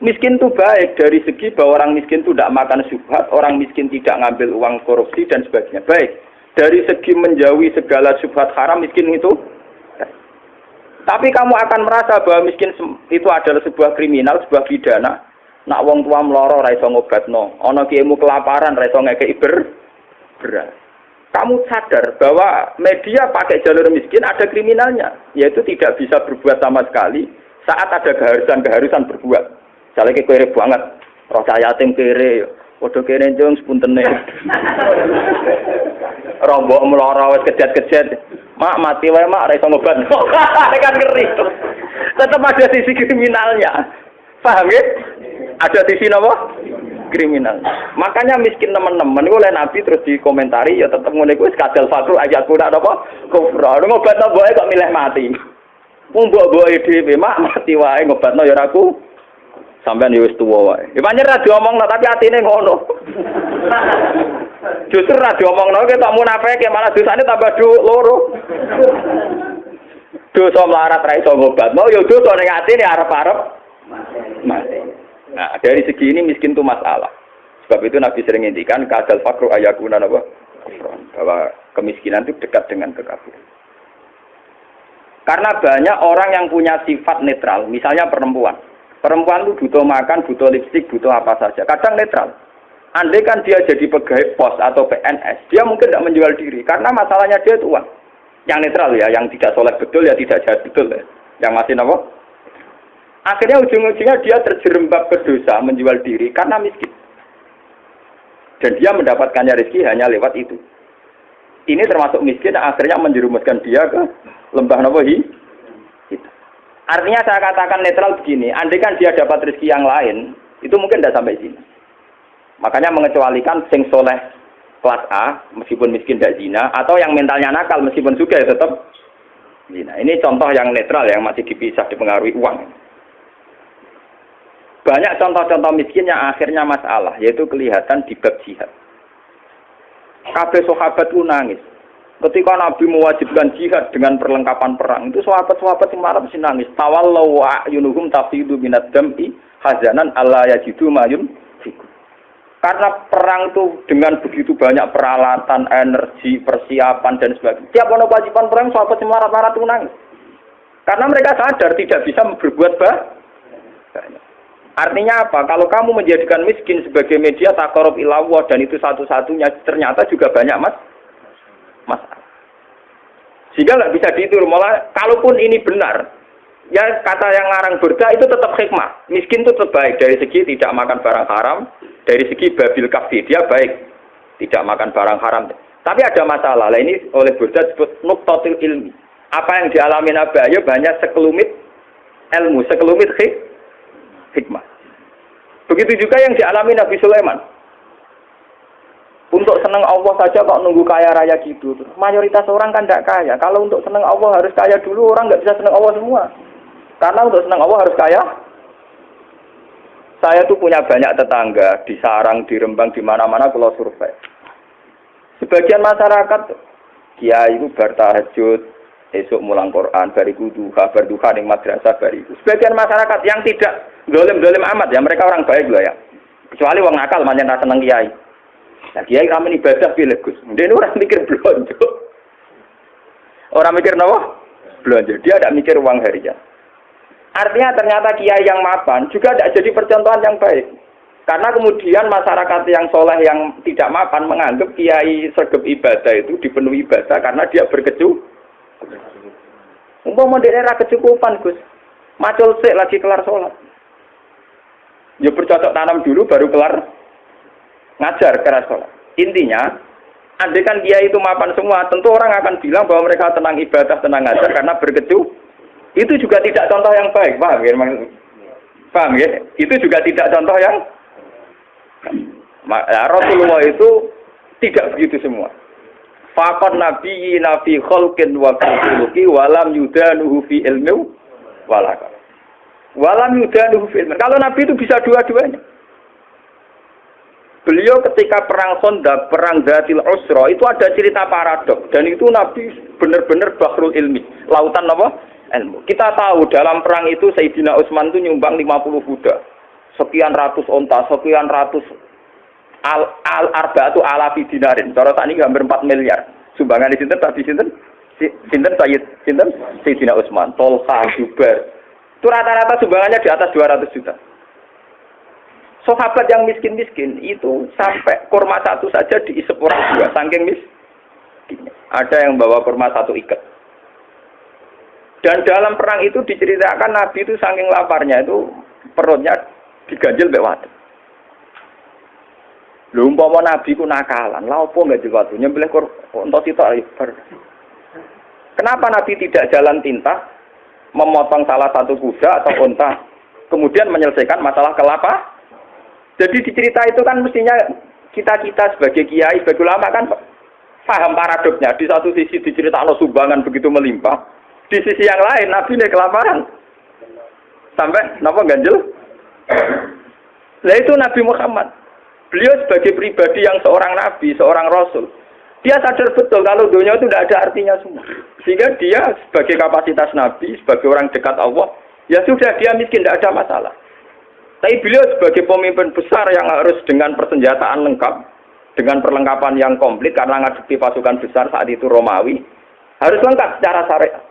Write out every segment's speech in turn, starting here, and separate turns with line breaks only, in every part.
Miskin itu baik dari segi bahwa orang miskin itu tidak makan syubhat, orang miskin tidak ngambil uang korupsi dan sebagainya. Baik. Dari segi menjauhi segala syubhat haram, miskin itu. Tapi kamu akan merasa bahwa miskin itu adalah sebuah kriminal, sebuah pidana. Nak wong tua meloro ra iso ngobatno, ana kiaimu kelaparan ra iso ngekeki beras. Kamu sadar bahwa media pakai jalur miskin ada kriminalnya, yaitu tidak bisa berbuat sama sekali saat ada keharusan berbuat. Misalnya kere banget, roh saya yatim kere, waduh kere jeng sepuntene. Rombok meloro wis kejet-kejet. Mak mati wae mak ra iso ngobat. Kan ngeri. Tetap ada sisi kriminalnya. Paham ya? Ada sisi napa? Kriminal. Makanya miskin teman-teman iku oleh Nabi terus dikomentari ya tetep ngene iku wis kadal fakru ayat kuda napa? Kufra. Ngobatno mboke kok milih mati. Wong mbok-mboke dhewe mak mati wae ngobatno ya ora ku. Sampeyan ya wis tuwa wae. Ya pancen ra diomongno tapi atine ngono. Justru ra diomongno ketok munafike malah dosane tambah loro. Dosa melarat ra iso ngobatno ya dosa ning atine arep-arep mati. Nah, dari segi ini miskin itu masalah. Sebab itu Nabi sering ngintikan kadal fakru ayakuna apa? Bahwa kemiskinan itu dekat dengan kekafiran. Karena banyak orang yang punya sifat netral, misalnya perempuan. Perempuan itu butuh makan, butuh lipstik, butuh apa saja. Kadang netral. Andai kan dia jadi pegawai pos atau PNS, dia mungkin tidak menjual diri. Karena masalahnya dia itu uang. Yang netral ya, yang tidak soleh betul ya tidak jahat betul ya. Yang masih apa? Akhirnya ujung-ujungnya dia terjerembab ke dosa menjual diri karena miskin. Dan dia mendapatkannya rezeki hanya lewat itu. Ini termasuk miskin akhirnya menjerumuskan dia ke lembah nawahi. Artinya saya katakan netral begini, andai kan dia dapat rezeki yang lain, itu mungkin tidak sampai sini. Makanya mengecualikan sing soleh kelas A, meskipun miskin tidak zina, atau yang mentalnya nakal meskipun juga ya tetap zina. Ini contoh yang netral yang masih dipisah dipengaruhi uang. Banyak contoh-contoh miskin yang akhirnya masalah, yaitu kelihatan di bab jihad. Kabeh sahabat itu nangis. Ketika Nabi mewajibkan jihad dengan perlengkapan perang, itu sahabat-sahabat yang marah mesti nangis. Tawallau wa'yunuhum tafidu minad dam'i hazanan alla yajidu mayun fikum. Karena perang itu dengan begitu banyak peralatan, energi, persiapan dan sebagainya. Tiap ono kewajiban perang sahabat yang marah-marah itu nangis. Karena mereka sadar tidak bisa berbuat banyak. Artinya apa? Kalau kamu menjadikan miskin sebagai media taqarrub ila Allah dan itu satu-satunya, ternyata juga banyak masalah. Sehingga nggak bisa diatur. Malah kalaupun ini benar, ya kata yang ngarang Burda itu tetap hikmah. Miskin itu tetap baik dari segi tidak makan barang haram, dari segi babil kafi dia baik, tidak makan barang haram. Tapi ada masalah. Lah ini oleh Burda disebut nuqtatul ilmi. Apa yang dialami Nabi Ayub banyak sekelumit ilmu, sekelumit hikmah. Begitu juga yang dialami Nabi Sulaiman. Untuk senang Allah saja kok nunggu kaya raya gitu. Mayoritas orang kan tidak kaya. Kalau untuk senang Allah harus kaya dulu, orang nggak bisa senang Allah semua. Karena untuk senang Allah harus kaya. Saya tuh punya banyak tetangga di Sarang, di Rembang, di mana-mana kalau survei. Sebagian masyarakat, kiai itu bertahajud, esok mulang Quran, bariku duha, berduha di madrasah bariku. Sebagian masyarakat yang tidak dolim-dolim amat ya, mereka orang baik loh ya. Kecuali orang nakal, manjen rasa senang kiai. Nah, kiai ramen ibadah pilih Gus. Dia orang mikir belanja. Orang mikir apa? Belanja. Dia tidak mikir uang harian. Artinya ternyata kiai yang mapan juga tidak jadi percontohan yang baik. Karena kemudian masyarakat yang soleh yang tidak mapan menganggap kiai sergap ibadah itu dipenuhi ibadah karena dia umpama daerah kecukupan Gus. Macul sik lagi kelar sholat. Ya bercocok tanam dulu baru kelar ngajar keras sholat. Intinya, andai kan kiai itu mapan semua, tentu orang akan bilang bahwa mereka tenang ibadah, tenang ngajar karena itu juga tidak contoh yang baik, paham ya? Paham ya? Itu juga tidak contoh yang Rasulullah itu tidak begitu semua. Faqad nabiyina fi khalqin wa khuluqi walam yudanuhu fi ilmi walaka. Walam yudanuhu fi ilmi. Kalau Nabi itu bisa dua-duanya. Beliau ketika perang Khandaq, perang Dzatil Usra itu ada cerita paradok dan itu Nabi benar-benar bahrul ilmi, lautan apa? Ilmu. Kita tahu dalam perang itu Sayyidina Utsman itu nyumbang 50 kuda. sekian ratus onta, sekian ratus al-arba'atu alafi dinarin. Cara tadi hampir 4 miliar. Sumbangan di sinten tadi sinten Sayyidina Utsman, Tolha, Zubair. Itu rata-rata sumbangannya di atas 200 juta. Sahabat yang miskin-miskin itu sampai kurma satu saja diisep orang dua, saking miskin. Ada yang bawa kurma satu ikat. Dan dalam perang itu diceritakan Nabi itu saking laparnya itu perutnya diganjel mbek watu. Lho umpama Nabi ku nakalan, lha opo enggak diwatu nyembelih unta sitok ibar. Kenapa Nabi tidak jalan tinta memotong salah satu kuda atau unta kemudian menyelesaikan masalah kelapa? Jadi di cerita itu kan mestinya kita sebagai kiai, sebagai ulama kan paham paradoksnya. Di satu sisi diceritakan sumbangan begitu melimpah, di sisi yang lain Nabi ini kelaparan. Sampai napa ganjel? Nah itu Nabi Muhammad. Beliau sebagai pribadi yang seorang nabi, seorang rasul. Dia sadar betul kalau dunia itu tidak ada artinya semua. Sehingga dia sebagai kapasitas nabi, sebagai orang dekat Allah, ya sudah dia miskin, tidak ada masalah. Tapi beliau sebagai pemimpin besar yang harus dengan persenjataan lengkap, dengan perlengkapan yang komplit karena ngadepi pasukan besar saat itu Romawi, harus lengkap secara syariat.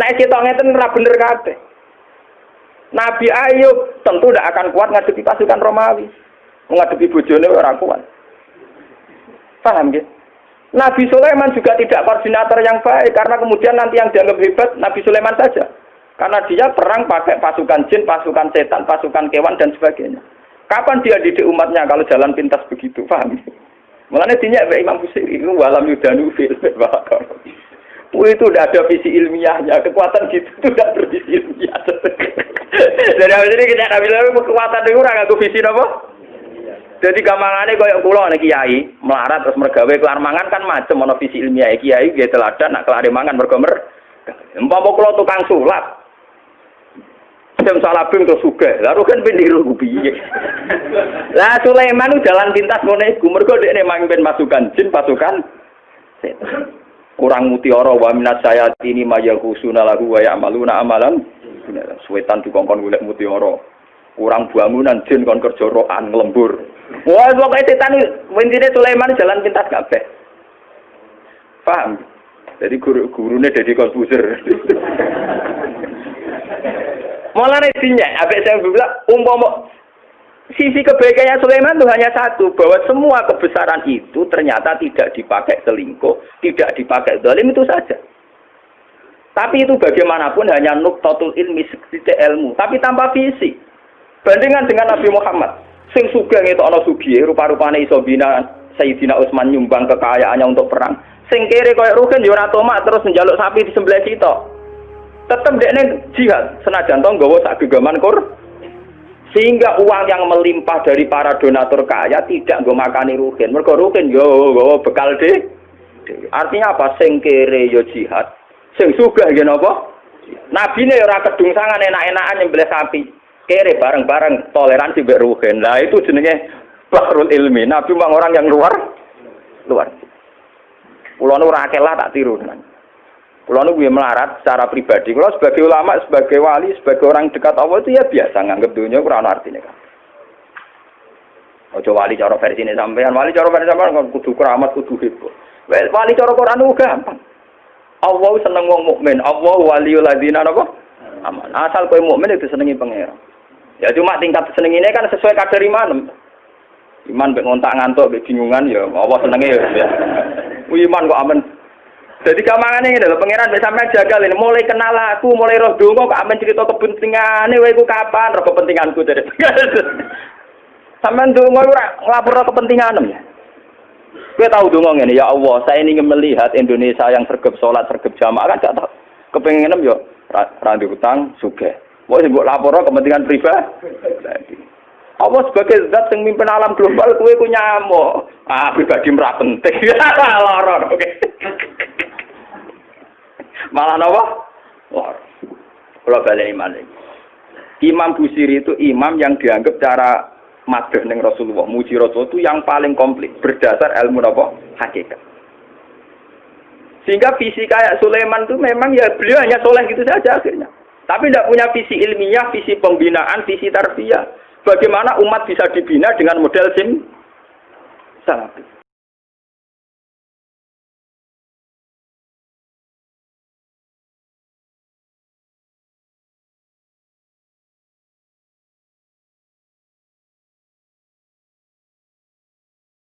Nah, kita ngeten ora bener kabeh. Nabi Ayub tentu tidak akan kuat ngadepi pasukan Romawi. Menghadapi bojone ora kuat. Paham nggih? Nabi Sulaiman juga tidak koordinator yang baik karena kemudian nanti yang dianggap hebat Nabi Sulaiman saja. Karena dia perang pakai pasukan jin, pasukan setan, pasukan kewan dan sebagainya. Kapan dia didik umatnya kalau jalan pintas begitu? Paham? Mulanya dinyak Imam Busiri itu walam yudanu fil bakar. Itu udah ada visi ilmiahnya, kekuatan gitu itu udah bervisi ilmiah. Dari awal ini kita Nabi Sulaiman kekuatan itu orang aku visi apa? Jadi gampangane koyo kula nek kiai melarat terus mergawe kelar mangan kan macam ana visi ilmiah kiai nggih teladan nak kelar mangan mergo umpama kula tukang sulap jam salabing terus sugih. Lha kan peniru piye. Lah Sulaiman itu jalan pintas ngene iku mergo dekne mangpen masukan jin pasukan setan. Kurang mutiara wa minas sayatini mayaghusuna lahu wa ya'maluna amalan. Setan dikongkon golek mutiara. Kurang bangunan jin kon kerja rokan nglembur. Wah, pokoke setan intine Sulaiman jalan pintas kabeh. Paham? Jadi gurune Deddy Corbuzier. Mulane dinyak, abek saya bilang umpama sisi kebaikannya Sulaiman itu hanya satu, bahwa semua kebesaran itu ternyata tidak dipakai selingkuh, tidak dipakai zalim itu saja. Tapi itu bagaimanapun hanya nuqtatul ilmi sedikit ilmu, tapi tanpa visi. Bandingan dengan Nabi Muhammad, sing sugih ngetokno sugih, rupa-rupane iso bina Sayyidina Utsman nyumbang kekayaannya untuk perang. Sing kere koyo Ruhin yo ora tomak terus njaluk sapi disembelih sitok. Tetep dekne jihad senajan to nggawa sak gegaman sehingga uang yang melimpah dari para donatur kaya tidak nggo makani Ruhin. Mergo Ruhin yo nggawa bekal de. Artinya apa? Sing kere yo jihad, sing sugih yen apa? Nabine ora kedungsangan enak-enakan nyembelih sapi. Kere bareng-bareng toleransi mbek Ruhin. Lah itu jenenge bahrul ilmi. Nabi memang orang yang luar. Kulo nu ora akeh lah tak tiru tenan. Kulo nu melarat secara pribadi. Kulo sebagai ulama, sebagai wali, sebagai orang dekat Allah itu ya biasa nganggep dunia ora ono artine kan. Ojo wali cara versine sampean, wali cara versi sampean kudu keramat, kudu hebat. Wali cara Quran ku gampang. Allah seneng wong mukmin, Allah waliyul ladzina napa? Aman. Asal kowe mukmin itu senengi pangeran. Ya cuma tingkat senengine kan sesuai kadar iman. Iman mek ngontak ngantuk mek bingungan ya Allah senenge ya. Iman kok amen. Jadi gampangane ngene lho pangeran mek sampean jagal ini mulai kenal aku, mulai roh donga kok amen cerita kepentingane kowe iku kapan roh kepentinganku dari. Sampeyan donga ora nglapor kepentinganem ya. Kowe tahu donga ngene ya Allah, saya ingin melihat Indonesia yang sergap salat, sergap jamaah kan gak tau. Kepengenem yo ra ndek utang sugih. Mau mbok lapor kepentingan pribadi. Allah sebagai zat yang mimpin alam global, kowe ku nyamuk. Pribadi ora penting. Loro. Malah napa? Loro. Kula bali iman. Imam Busiri itu imam yang dianggap cara madheh ning Rasulullah, muji Rasul itu yang paling komplit berdasar ilmu napa? Hakikat. Sehingga visi kayak Sulaiman itu memang ya beliau hanya soleh gitu saja akhirnya. Tapi tidak punya visi ilmiah, visi pembinaan, visi tarbiyah. Bagaimana umat bisa dibina dengan model salafi.